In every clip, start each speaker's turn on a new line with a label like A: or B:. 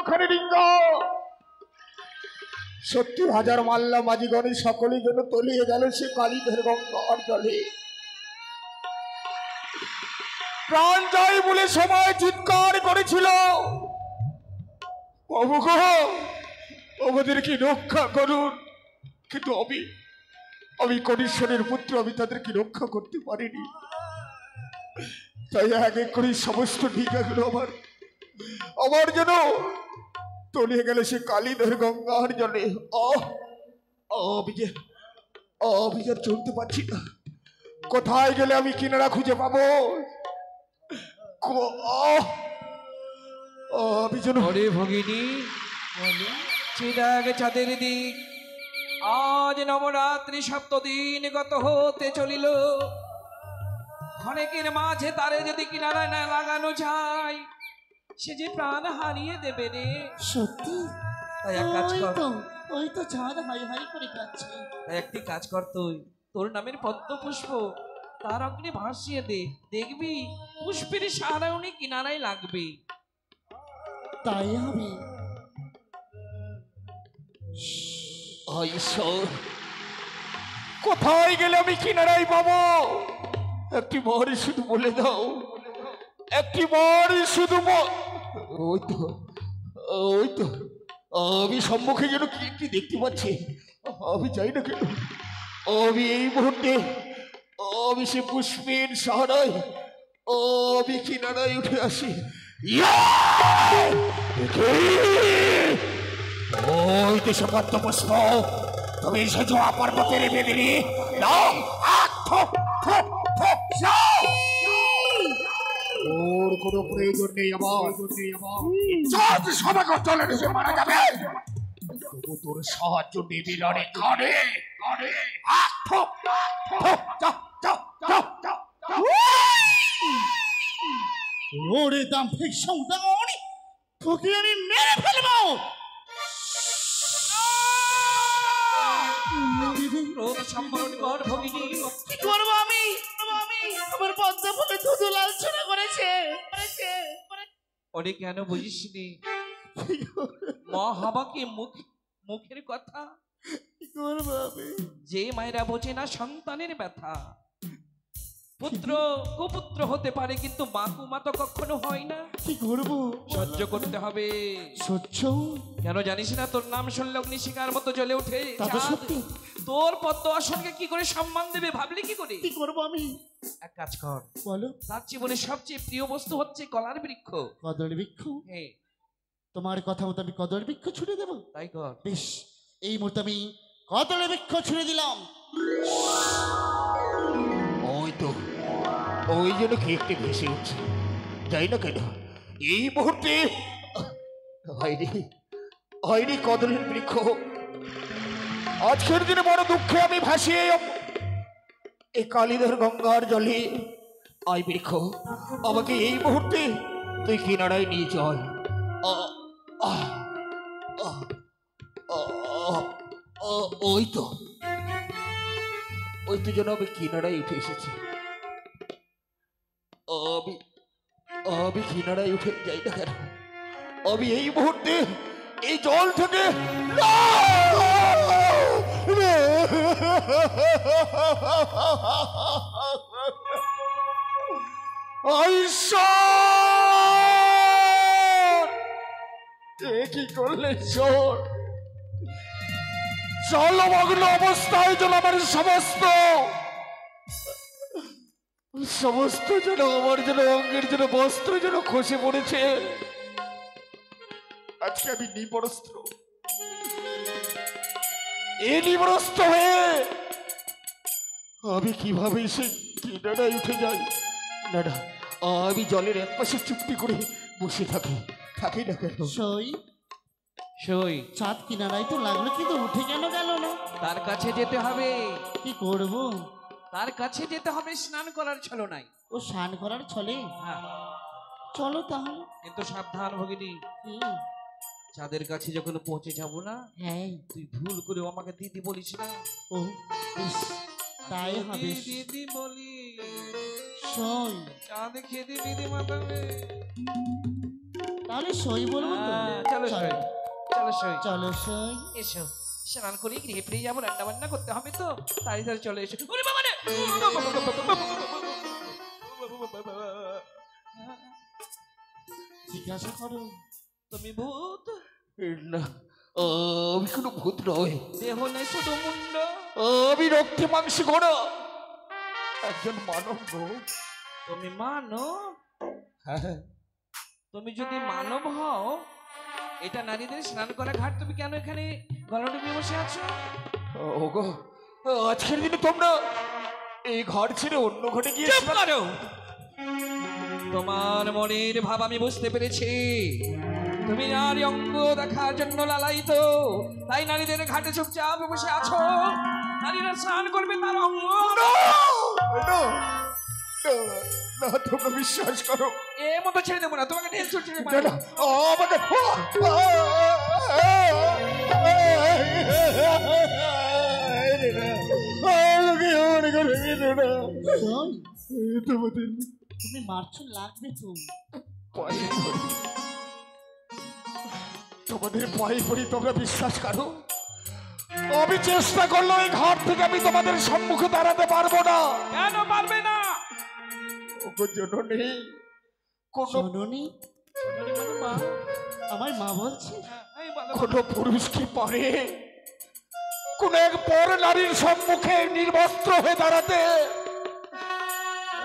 A: ওখানে রিঙ্গা 70,000 মাল্লা মাঝিগণের সকলের জন্য তলিয়ে গেল সে কালীধর গঙ্গার জলে। প্রাণ যায় বলে সময় চিৎকার করেছিল, প্রভু গো আমাদেরকে রক্ষা করুন। কিন্তু আমি কনীশ্বরের পুত্র, আমি তাদেরকে রক্ষা করতে পারিনি। তাই এক এক করে সমস্ত ঢিকাগুলো আমার যেন তলিয়ে গেল সে কালীধর গঙ্গার জলে। আমি আর চলতে পারছি না। কোথায় গেলে আমি কিনারা খুঁজে পাবো?
B: ভগিনী চিরাগ চাঁদের দিক, আজ নবরাত্রি 7 দিন গত হতে চলিল। অনেকের মাঝে তারে যদি কিনারা না লাগানো যায়, সে যে প্রাণ হারিয়ে দেবে রে।
C: সত্যি?
B: তাই এক কাজ কর,
C: ওই তো চাঁদ হাই হাই করে কাঁদছে।
B: তাই একটি কাজ কর, তোর নামের পদ্ম পুষ্প তার অগ্নি ভাসিয়ে দে, দেখবি পুষ্পের সাহারা উনি কিনারায় লাগবে।
C: তাই হবে।
A: কোথায় গেলে আমি কিনারায় পাবো? একটি বারই শুধু বলে দাও, একটি বারই শুধু। ওই তো আমি সম্মুখে যেন কি দেখতে পাচ্ছি। আমি যাই না কেন, আমি এই মুহূর্তে আমি সে পুষ্পের সাহারায় আমি কিনারায় উঠে আসি। ওই তো সে পদ্ম পুষ্প, তুমি সে জোয়া পর্বতের বেদিনী। ওর কোনো প্রয়োজন নেই আমার, সবাই চলে এসে মারা যাবে। তবু তোর সাহায্য নেবি রে কানে।
C: ওরে দাম ফিকশন দাওনি, তোকে আমি মেরে ফেলবো। কি করবো আমি? আমার পদ্ম ফুলে ধুধু লালচনা করেছে।
B: ওরে কেন বুঝিসনি? মা হাবাকে মুখের কথা।
C: কি করবো আমি?
B: যে মায়েরা বোঝে না সন্তানের ব্যথা। পুত্র কুপুত্র হতে পারে, কিন্তু মা কুমা তো কখনো হয় না।
C: কি করবো?
B: সহ্য করতে হবে।
C: সহ্য?
B: কেন জানিস না তোর নাম শুনলে অগ্নিশিখার মতো জ্বলে ওঠে।
C: সত্যি?
B: তোর পদ্ম আসনকে কি করে সম্মান দেবে ভাবলি কি করে?
C: কি করবো আমি?
B: এক কাজ কর,
C: বলো।
B: তার জীবনে সবচেয়ে প্রিয় বস্তু হচ্ছে কলার বৃক্ষ।
C: কদর বৃক্ষ? হ্যাঁ। তোমার কথা মতো আমি কদর বৃক্ষ ছুড়ে দেবো।
B: তাই কর।
C: বেশ, এই মুহূর্তে আমি কদর বৃক্ষ ছুড়ে দিলাম।
A: ওই তো ওই জন্য কি একটি ভেসে উঠছে, যাই না কেন এই মুহূর্তে। হয়নি কদরের বৃক্ষ। আজকের দিনে বড় দুঃখে আমি ভাসিয়ে এই কালীধর গঙ্গার জলে। আয় বৃক্ষ, আমাকে এই মুহূর্তে তুই কিনারায় নিয়ে চল। ওই তো যেন আমি কিনারায় উঠে এসেছি। আমি কিনারায় উঠে যাই না কেন, আমি এই মুহূর্তে এই জল থেকে কি করলে ঈশ্বর? জলমগ্ন অবস্থায় যেন আমার সমস্ত যেন আমার যেন অঙ্গের যেন বস্ত্র যেন খসে পড়েছে। আজকে আমি নিবস্ত্র, এই নিবস্ত্র হয়ে আমি কিভাবে সে কিনারায় উঠে যাই? না, আমি জলের এক পাশে চুপটি করে বসে থাকি না কেন?
B: সই
C: চাঁদ কিনারায় তো লাগলো, কিন্তু উঠে কেন গেল না?
B: তার কাছে যেতে হবে।
C: কি করব?
B: তার কাছে যেতে হবে স্নান করার ছলনায়।
C: ও স্নান করার ছলে?
B: হ্যাঁ,
C: চলো তাহলে।
B: কিন্তু সাবধান ভগিনী, চাঁদের কাছে যখন পৌঁছে যাব না,
C: হ্যাঁ,
B: তুই ভুল করে আমাকে দিদি বলিস না।
C: ও তাই হবে।
B: দিদি বলি
C: শোন,
B: চাঁদ খেয়ে দিদি মাতাবে।
C: তাহলে সই বলবো তো?
B: চলো সই, চলো সই,
C: চলো সই।
B: এসো স্নান করে গৃহে ফিরে যাবো, রান্না বান্না করতে হবে তো, তাড়াতাড়ি চলে এসো। ওরে বাবা রে!
C: জিজ্ঞাসা করো।
B: তুমি ভূত?
A: না, আমি কোনো ভূত নয়।
B: দেহ নেই, শুধু মুন্ড।
A: আমি রক্তে মাংসে গড়া একজন মানব গো।
B: তুমি মানব?
A: হ্যাঁ,
B: তুমি যদি মানব হও, এটা নারীদের স্নান করা ঘাট, তুমি কেন এখানে গলা ডুবিয়ে বসে আছো?
A: ওগো, আজকের দিনে তোমরা এই ঘর ছেড়ে অন্য ঘরে গিয়ে
B: চুপ করো! তোমার মনের ভাব আমি বুঝতে পেরেছি। তুমি নারী অঙ্গ দেখার জন্য লালায়িত, তাই নারীদের ঘাটে চুপচাপ বসে আছো। নারীরা স্নান করবে তার অঙ্গ।
A: না, তোমরা বিশ্বাস করো।
B: এ মতো ছেড়ে দেবো না, তোমাকে ঢেল ছুটে
A: না, না, আমাকে
C: সই,
A: তোমাদের
C: তুমি মারছো, লাগবে তো।
A: পায়ে পড়ি, তোমাদের পায়ে পড়ি, তোমরা বিশ্বাস করো। আমি চেষ্টা করলো এই ঘর থেকে আমি তোমাদের সম্মুখে দাঁড়াতে পারবো না।
B: কেন পারবে না?
A: ওগো জননী, কোন
C: জননী?
B: জননী মানে মা?
C: আমার মা বলছে?
B: এই বলো।
A: কোন পুরুষ কি পারে কোন এক পর নারীর সম্মুখে নির্বস্ত্র হয়ে দাঁড়াতে?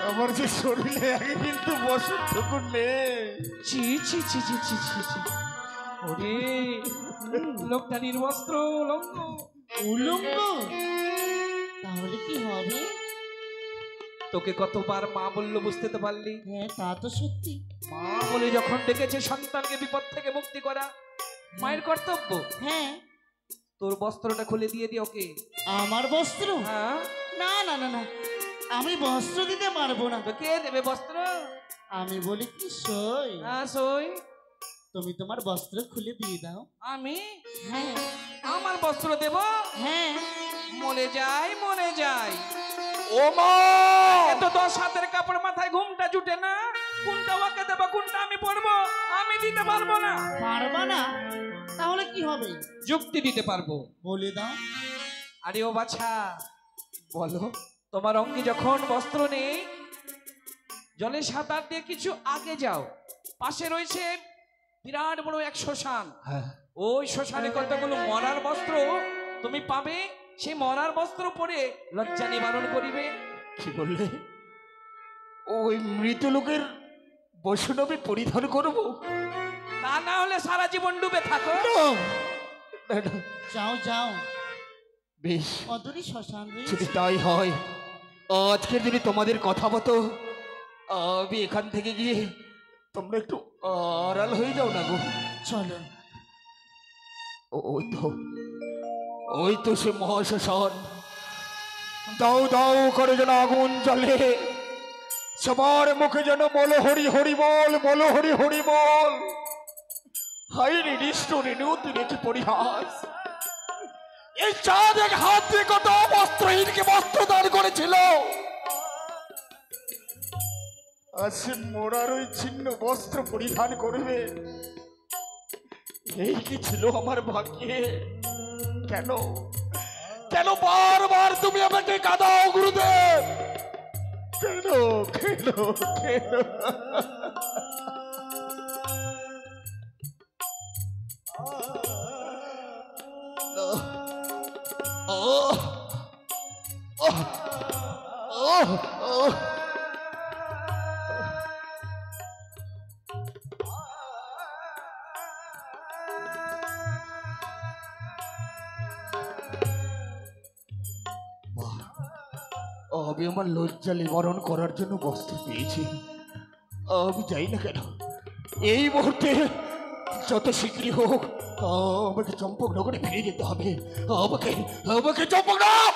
A: আমার যে শরীরে আগে কিন্তু বসন্তটুকু নেই।
B: ছি ছি ছি ছি ছি ছি ছি। ওরে, লোকটা নির্বস্ত্র, উলঙ্গ।
C: উলঙ্গ? তাহলে কি হবে?
B: তোকে কতবার মা বললো, বুঝতে তো পারলি?
C: হ্যাঁ, তা তো সত্যি।
B: মা বলে যখন ডেকেছে সন্তানকে বিপদ থেকে মুক্তি করা মায়ের কর্তব্য।
C: হ্যাঁ।
B: তোর বস্ত্রটা খুলে দিয়ে দি ওকে।
C: আমার বস্ত্র?
B: হ্যাঁ,
C: না না না না, আমি বস্ত্র দিতে পারবো না।
B: তো কে দেবে বস্ত্র?
C: আমি বলি কি সই,
B: হ্যাঁ সই।
C: তুমি তোমার বস্ত্র খুলে দিয়ে দাও।
B: আমি
C: হ্যাঁ
B: আমার বস্ত্র দেব?
C: হ্যাঁ।
B: মনে যাই, মনে যাই।
A: ও মা,
B: এত 10 হাতের কাপড় মাথায় ঘুমটা জুটে না। কোনটা ওকে দেবো, কোনটা আমি পরবো? আমি দিতে পারবো না।
C: পারবা না? তাহলে কি হবে?
B: যুক্তি দিতে পারবো।
C: বলে দাও।
B: আরে ও বাছা,
A: বলো।
B: তোমার অঙ্গে যখন বস্ত্র নেই, জলে সাঁতার দিয়ে কিছু আগে যাও। পাশে রয়েছে বিরাট বড় এক শ্মশান।
A: হ্যাঁ,
B: ওই শ্মশানে কতগুলো মরার বস্ত্র তুমি পাবে। সেই মরার বস্ত্র পরে লজ্জা নিবারণ করিবে।
A: কি বললে? ওই মৃত লোকের বৈষ্ণবী পরিধান করবো?
B: তা না হলে সারা জীবন ডুবে থাকো।
A: না, না,
C: যাও যাও,
A: বেশ,
C: অদূরে শ্মশান রয়েছে।
A: যদি তাই হয়, আজকের দিনে তোমাদের কথা মতো আমি এখান থেকে গিয়ে তোমরা একটু আড়াল হয়ে যাও না গো।
C: চলো।
A: ওই তো সে মহাশ্মশান। দাও দাও করে যেন আগুন জ্বলে, সবার মুখে যেন বল হরি হরি বল, বল হরি হরি বল। হাই নিষ্ঠ রেণু, তুই কি পরিহাস! এই চাঁদ এক হাত দিয়ে কত বস্ত্রহীনকে বস্ত্র দান করেছিল, আজ সে মোড়ার ওই ছিন্ন বস্ত্র পরিধান করবে। এই কি ছিল আমার ভাগ্যে? কেন কেন বারবার তুমি আমাকে কাঁদাও গুরুদেব? কেন কেন কেন? আমি আমার লজ্জা নিবারণ করার জন্য বস্ত্র পেয়েছি। আমি যাই না কেন, এই মুহূর্তে যত শীঘ্রই হোক আমাকে চম্পকনগরে ফিরে যেতে হবে। আমাকে আমাকে চম্পকনগর!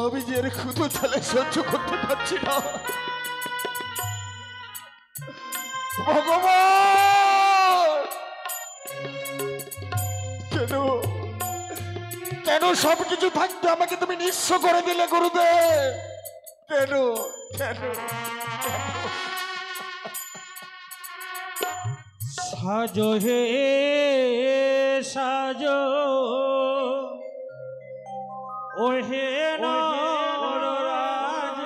A: আমি যে ক্ষুধু ছেলে সহ্য করতে পারছি না। ভগবান, কেন কেন সবকিছু থাকতে আমাকে তুমি নিঃস্ব করে দিলে গুরুদেব? কেন কেন?
C: সাজো হে সাজো ও হে নররাজ,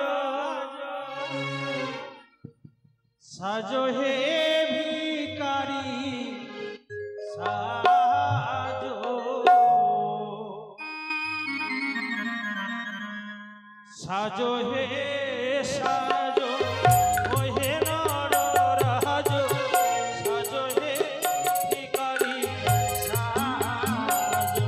C: সাজো হে ভিখারি সাজো, সাজো হে সাজো ও হে নররাজ, সাজো হে ভিখারি সাজো।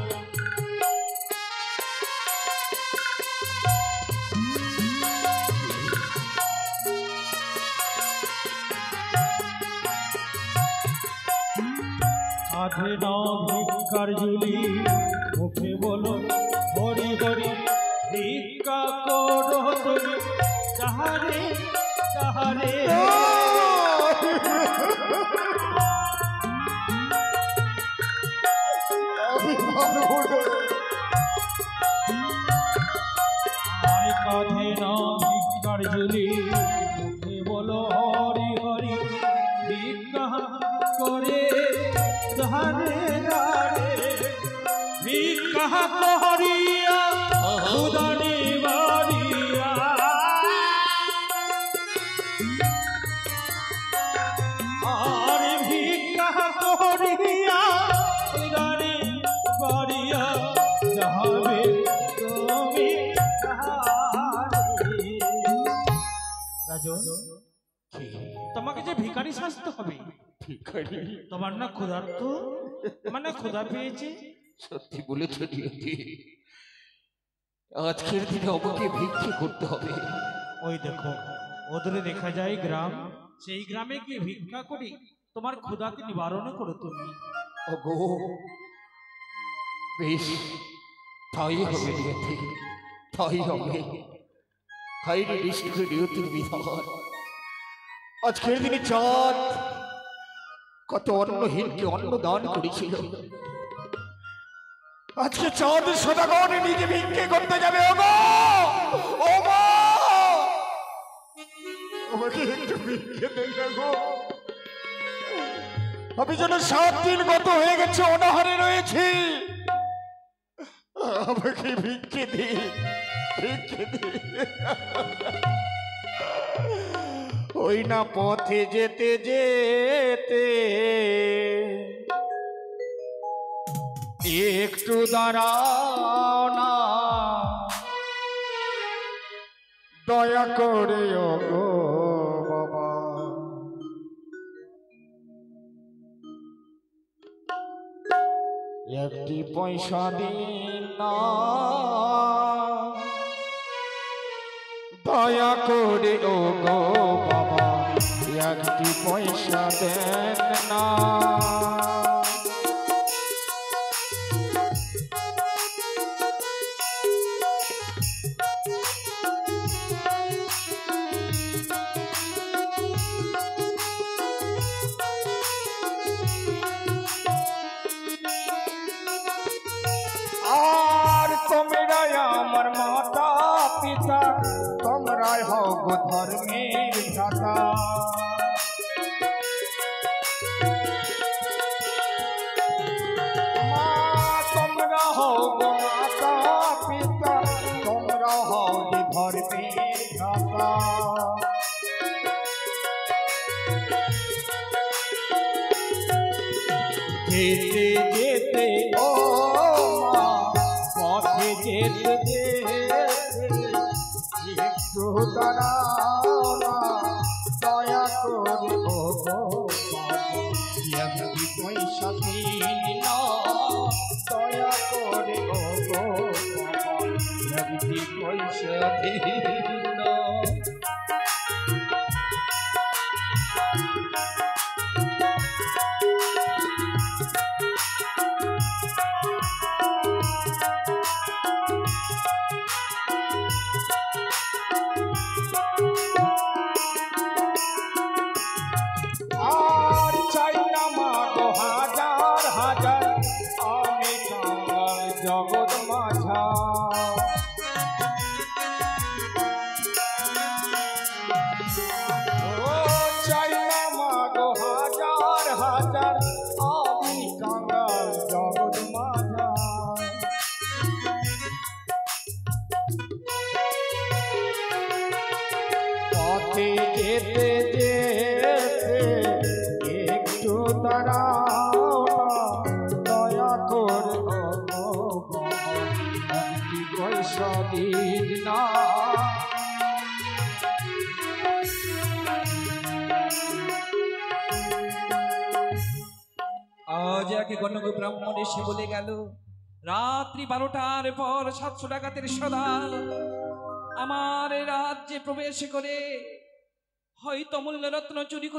C: কাঁধে নাও ভিক্ষার ঝুলি, মুখে বলো হরি হরি, ভিক্ষা করো তুমি যাহারে যাহারে। আয় কাঁধে নাও ভিক্ষার ঝুলি, মুখে বলো হরি হরি, ভিক্ষা করে যাহারে যাহারে, ভিক্ষা করিয়া উদানি বাড়িয়া, আর ভিক্ষা করিয়া উদানি বাড়িয়া, যাহাবে তুমি যাহারে। রাজন, তোমাকে যে ভিখারি সাজতে হবে। তোমার না ক্ষুধার্ত, মানে ক্ষুধা পেয়েছে।
A: সত্যি বলেছ নিয়তি, আজকের দিনে আমাকে ভিক্ষে করতে হবে।
C: ওই দেখো ওদূরে দেখা যায় গ্রাম, সেই গ্রামে গিয়ে ভিক্ষা করি তোমার ক্ষুধাকে নিবারণ করো তুমি।
A: ওগো বেশ, তাই হবে নিয়তি, তাই হবে। তাই নিষ্ঠুর নিয়তির বিধান। আজকের দিনে চাঁদ কত অন্নহীনকে অন্ন দান করেছিল, আজকে চাঁদ সদাগর নিজে ভিক্ষে করতে যাবে। ওগো ওগো, আমাকে একটু ভিক্ষে দেন না গো। আমি যেন 7 দিন গত হয়ে গেছে অনাহারে রয়েছি, আমাকে ভিক্ষে দিন, ভিক্ষে দিন। ওই না পথে যেতে যেতে একটু দাঁড়াও না, দয়া করে ওগো বাবা। একটি পয়সা দিন না, দয়া করে ওগো বাবা, একটি পয়সা দেন না। আর তোমরাই আমার মাতা পিতা, তোমরাই হও গো ধর্মের ভ্রাতা। মা তোমরা হও গো মাতা পিতা, তোমরা হও যে ধর্মের ভ্রাতা। যেতে যেতে ও মা, পথে যেতে যেতে একটু দাঁড়াও না, দয়া করে ও একটি পয়সা দিন না, দয়া করে ও একটি পয়সা দিন না। জগৎ মাঝে যেতে যেতে একটু দাঁড়াও না, দয়া করে পয়সা দিন না।
B: আজ এক গণক ব্রাহ্মণ এসে বলে গেল, রাত্রি 12টার পর 700 ডাকাতের সর্দার আমার রাজ্যে প্রবেশ করে হয়তো মূল্যরত্ন চুরি করে